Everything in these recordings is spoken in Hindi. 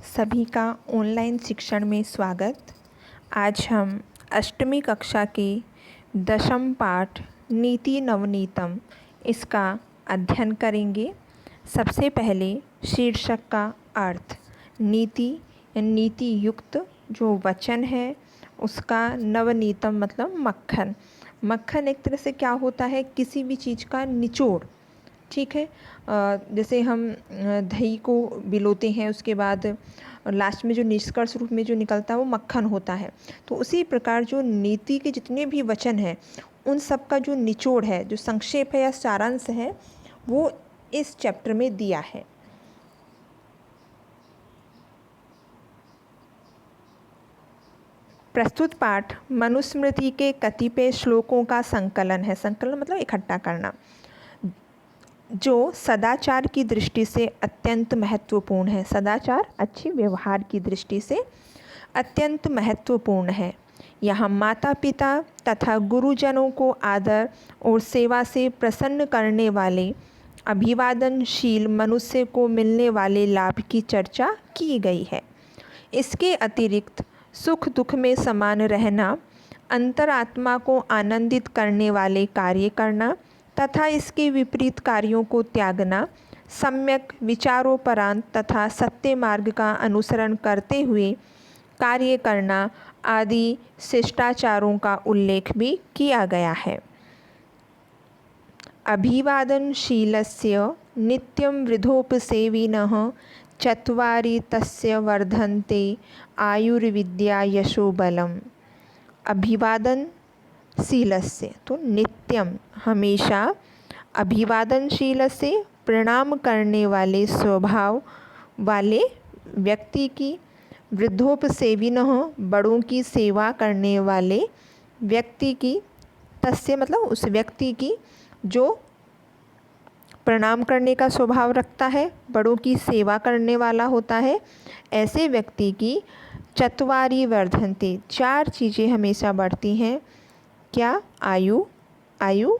सभी का ऑनलाइन शिक्षण में स्वागत। आज हम अष्टमी कक्षा के दशम पाठ नीति नवनीतम इसका अध्ययन करेंगे। सबसे पहले शीर्षक का अर्थ। नीति या नीति युक्त जो वचन है उसका नवनीतम मतलब मक्खन। मक्खन एक तरह से क्या होता है, किसी भी चीज़ का निचोड़। ठीक है, जैसे हम दही को बिलोते हैं, उसके बाद लास्ट में जो निष्कर्ष रूप में जो निकलता है वो मक्खन होता है। तो उसी प्रकार जो नीति के जितने भी वचन हैं उन सब का जो निचोड़ है, जो संक्षेप है या सारांश है, वो इस चैप्टर में दिया है। प्रस्तुत पाठ मनुस्मृति के कतिपय श्लोकों का संकलन है। संकलन मतलब इकट्ठा करना, जो सदाचार की दृष्टि से अत्यंत महत्वपूर्ण है। सदाचार अच्छे व्यवहार की दृष्टि से अत्यंत महत्वपूर्ण है। यहाँ माता पिता तथा गुरुजनों को आदर और सेवा से प्रसन्न करने वाले अभिवादनशील मनुष्य को मिलने वाले लाभ की चर्चा की गई है। इसके अतिरिक्त सुख दुख में समान रहना, अंतरात्मा को आनंदित करने वाले कार्य करना तथा इसके विपरीत कार्यों को त्यागना, सम्यक विचारोपरांत तथा सत्य मार्ग का अनुसरण करते हुए कार्य करना आदि शिष्टाचारों का उल्लेख भी किया गया है। अभिवादनशीलस्य नित्यं वृद्धोपसेविनः चत्वारि तस्य वर्धन्ते आयुर्विद्या यशोबलम्। अभिवादनशीलस्य तो नित्यम हमेशा, अभिवादनशील से प्रणाम करने वाले स्वभाव वाले व्यक्ति की, वृद्धोपसेविनः बड़ों की सेवा करने वाले व्यक्ति की, तस्य मतलब उस व्यक्ति की जो प्रणाम करने का स्वभाव रखता है, बड़ों की सेवा करने वाला होता है, ऐसे व्यक्ति की चत्वारि वर्धन्ते चार चीज़ें हमेशा बढ़ती हैं। क्या? आयु,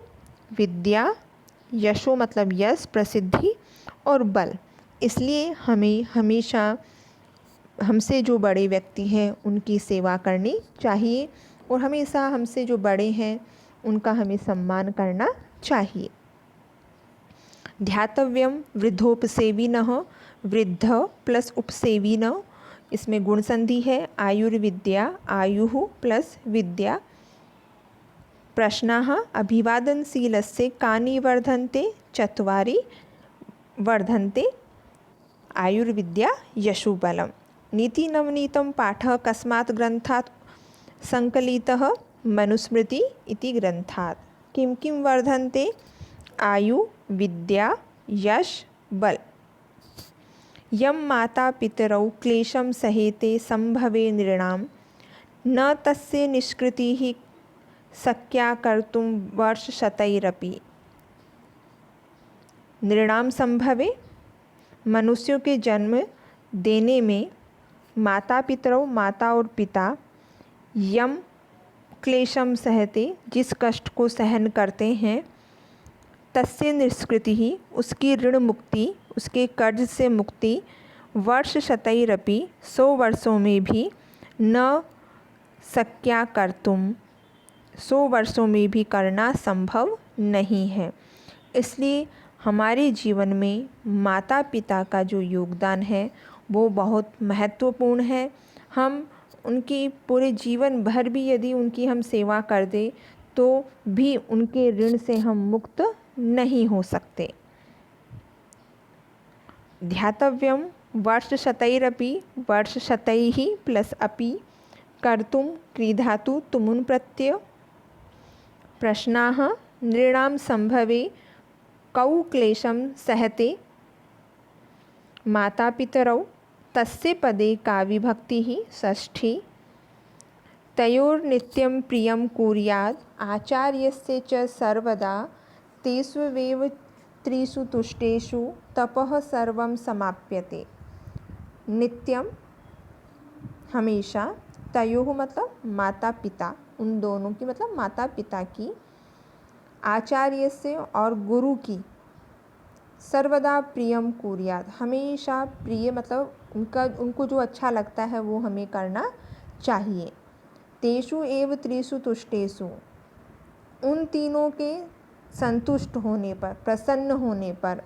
विद्या, यशो मतलब यश प्रसिद्धि, और बल। इसलिए हमें हमेशा हमसे जो बड़े व्यक्ति हैं उनकी सेवा करनी चाहिए और हमेशा हमसे जो बड़े हैं उनका हमें सम्मान करना चाहिए। ध्यातव्यम वृद्धोपसेविनः, वृद्ध प्लस उपसेविनः, इसमें गुण संधि है। आयुर्विद्या, आयुः प्लस विद्या। प्रश्नाः अभिवादनशीलस्य कानि वर्धन्ते? चत्वारि वर्धन्ते आयुर्विद्या यशोबलम्। नीति नवनीतं पाठः कस्मात् ग्रन्थात् संकलितः? मनुस्मृति इति ग्रन्थात्। किं किं वर्धन्ते? आयु, विद्या, यश, बल। यं माता पितरौ क्लेशं सहेते संभवे नृणां, न तस्य निष्कृतिः शक्या कर्तुं वर्षशतैरपि। नृणां संभवे, मनुष्यों के जन्म देने में माता पितरौ माता और पिता, यम क्लेशम सहते जिस कष्ट को सहन करते हैं, तस्य निष्कृति ही उसकी ऋण मुक्ति, उसके कर्ज से मुक्ति, वर्ष शतैरपि 100 वर्षों में भी, न शक्या कर्तुम 100 वर्षों में भी करना संभव नहीं है। इसलिए हमारे जीवन में माता पिता का जो योगदान है वो बहुत महत्वपूर्ण है। हम उनकी पूरे जीवन भर भी यदि उनकी हम सेवा कर दें तो भी उनके ऋण से हम मुक्त नहीं हो सकते। ध्यातव्यम वर्षशतैरपि, वर्षशतैः प्लस अपि, कर्तुं क्रीधातु तुमुन् प्रत्यय। प्रश्नाः नृणां संभवे कौ क्लेशं सहते? माता पितरौ, तस्य पदे का विभक्तिः? षष्ठी। तयोर्नित्यं प्रियं कुर्यात् आचार्यस्य च सर्वदा, तेष्वेव त्रिषु तुष्टेषु तपः सर्वं समाप्यते। नित्यम हमेशा, तयोः मतलब माता पिता, उन दोनों की मतलब माता पिता की, आचार्य से और गुरु की, सर्वदा प्रियम कुर्यात् हमेशा प्रिय मतलब उनको जो अच्छा लगता है वो हमें करना चाहिए। तेषु एव त्रिषु तुष्टेषु, उन तीनों के संतुष्ट होने पर, प्रसन्न होने पर,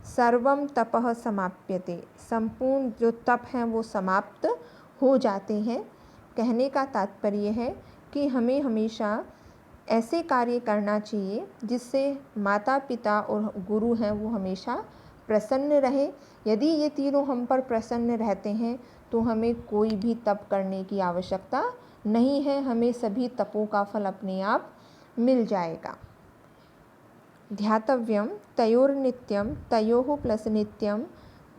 सर्वम तपः समाप्यते, संपूर्ण जो तप हैं वो समाप्त हो जाते हैं। कहने का तात्पर्य है कि हमें हमेशा ऐसे कार्य करना चाहिए जिससे माता पिता और गुरु हैं वो हमेशा प्रसन्न रहे। यदि ये तीनों हम पर प्रसन्न रहते हैं तो हमें कोई भी तप करने की आवश्यकता नहीं है, हमें सभी तपों का फल अपने आप मिल जाएगा। ध्यातव्यम तयोर्नित्यं, तयोः प्लस नित्यं,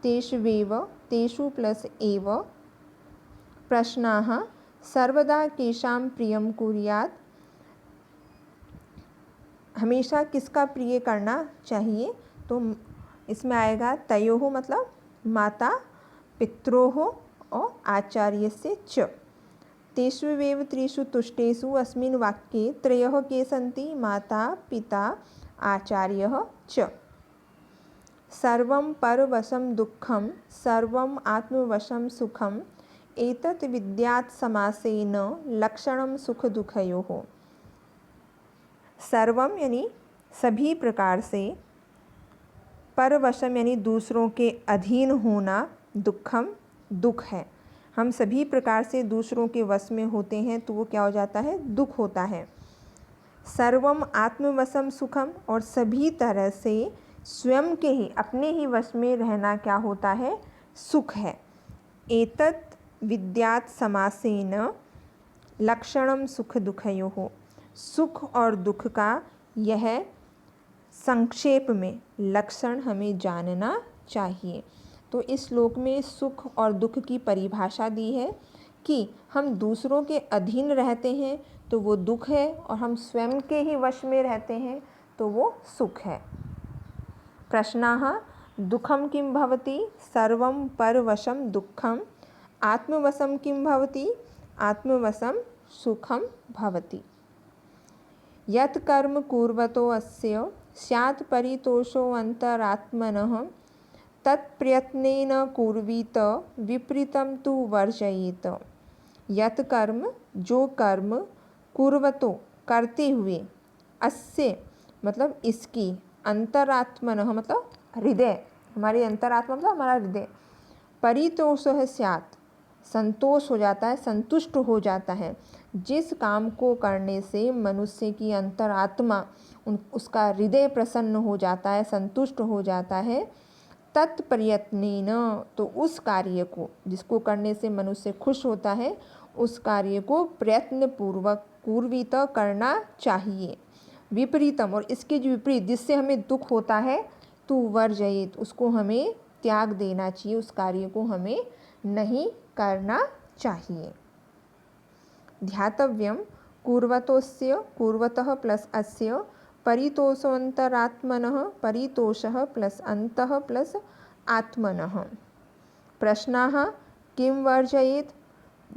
तेष्वेव तेषु प्लस एव। प्रश्नाः सर्वदा केषां प्रियं कुर्यात्, हमेशा किसका प्रिय करना चाहिए? तो इसमें आएगा तयोः मतलब माता पित्रोः और आचार्यस्य च। तेष्वेव त्रिषु तुष्टेषु अस्मिन् वाक्ये त्रयः के सन्ति? माता पिता आचार्यः च। सर्वं परवशं दुःखं, सर्वं आत्मवशं सुखम्, एतत् विद्यात् समासेन लक्षणं सुख दुःखयोः। सर्वम यानी सभी प्रकार से, परवशम यानी दूसरों के अधीन होना, दुखम दुख है। हम सभी प्रकार से दूसरों के वश में होते हैं तो वो क्या हो जाता है? दुख होता है। सर्वम आत्मवशम सुखम, और सभी तरह से स्वयं के ही, अपने ही वश में रहना क्या होता है? सुख है। एतत् विद्यात् समासेन लक्षणम सुख दुःखयोः, सुख और दुख का यह संक्षेप में लक्षण हमें जानना चाहिए। तो इस श्लोक में सुख और दुख की परिभाषा दी है कि हम दूसरों के अधीन रहते हैं तो वो दुख है, और हम स्वयं के ही वश में रहते हैं तो वो सुख है। प्रश्नाः दुःखं किं भवति? सर्वं परवशं दुःखम्, आत्मवशं किं भवति? आत्मवशं सुखं भवति। यत् कर्म कुर्वतो अस्य स्यात् परितोषो अन्तरात्मनः, तत्प्रयत्नेन कुर्वीत, विपरीतं तु वर्जयेत। यत् कर्म जो कर्म, कुर्वतो करते हुए, अस्य मतलब इसकी, अंतरात्मनः मतलब हृदय, हमारी अंतरात्मा मतलब हमारा हृदय, परितोषः स्यात् संतोष हो जाता है, संतुष्ट हो जाता है। जिस काम को करने से मनुष्य की अंतरात्मा, उसका हृदय प्रसन्न हो जाता है, संतुष्ट हो जाता है, तत्प्रयत्नेन, तो उस कार्य को जिसको करने से मनुष्य खुश होता है, उस कार्य को प्रयत्नपूर्वक कुर्वीत करना चाहिए। विपरीतम, और इसके जो विपरीत जिससे हमें दुख होता है, तो वर्जयेत, उसको हमें त्याग देना चाहिए, उस कार्य को हमें नहीं करना चाहिए। ध्यातव्यम कुर्वतोस्य, कुर्वतः प्लस अस्य, परितोषोऽन्तरात्मनः, परितोषः प्लस अन्तः प्लस आत्मनः। प्रश्नाः किं वर्जयेत्?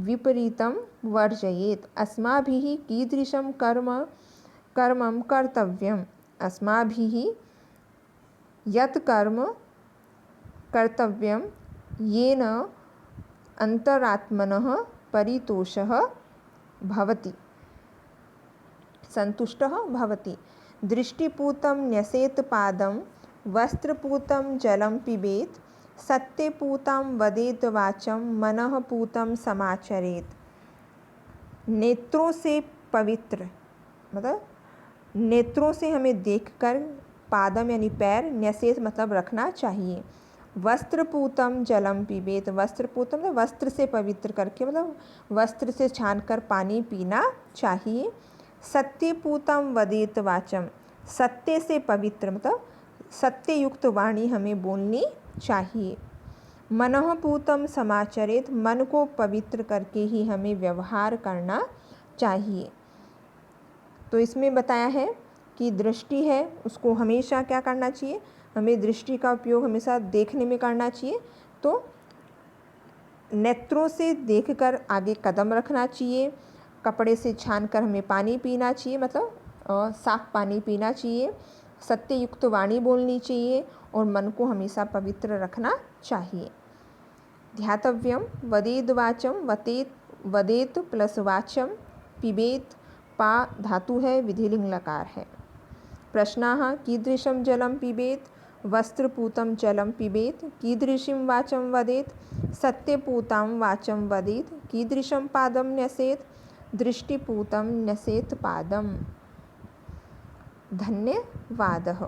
विपरीतं वर्जयेत्। अस्माभिः कीदृशं कर्मं कर्तव्यम्? अस्माभिः यत् कर्म कर्तव्यं येन अंतरात्मनः परितोषः भवति, संतुष्टः भवति। दृष्टिपूतं न्यसेत् पादं, वस्त्रपूतं जलं पिबेत्, सत्यपूतं वदेत् वाचं, मनःपूतं समाचरेत्। नेत्रों से पवित्र मतलब नेत्रों से हमें देखकर, पादम यानी पैर, न्यसेत मतलब रखना चाहिए। वस्त्रपूतम जलम पिबेत, वस्त्रपूतम मतलब वस्त्र से पवित्र करके, मतलब वस्त्र से छानकर पानी पीना चाहिए। सत्यपूतम वदेत वाचम, सत्य से पवित्र मतलब सत्ययुक्त वाणी हमें बोलनी चाहिए। मनःपूतम समाचरेत, मन को पवित्र करके ही हमें व्यवहार करना चाहिए। तो इसमें बताया है कि दृष्टि है उसको हमेशा क्या करना चाहिए? हमें दृष्टि का उपयोग हमेशा देखने में करना चाहिए। तो नेत्रों से देखकर आगे कदम रखना चाहिए। कपड़े से छानकर हमें पानी पीना चाहिए, मतलब साफ पानी पीना चाहिए। सत्ययुक्त वाणी बोलनी चाहिए और मन को हमेशा पवित्र रखना चाहिए। ध्यातव्यं वदेद्वाचं वदेत प्लस वाचं पिबेत पा धातु है विधिलिंग लकार है। प्रश्नाः कीदृशं जलं पिबेत वस्त्रपूतं जलं पिबेत कीदृशीं वाचं वदेत सत्यपूतां वाचं वदेत कीदृशं पादं न्यसेत दृष्टिपूतं न्यसेत पादम्। धन्यवादः।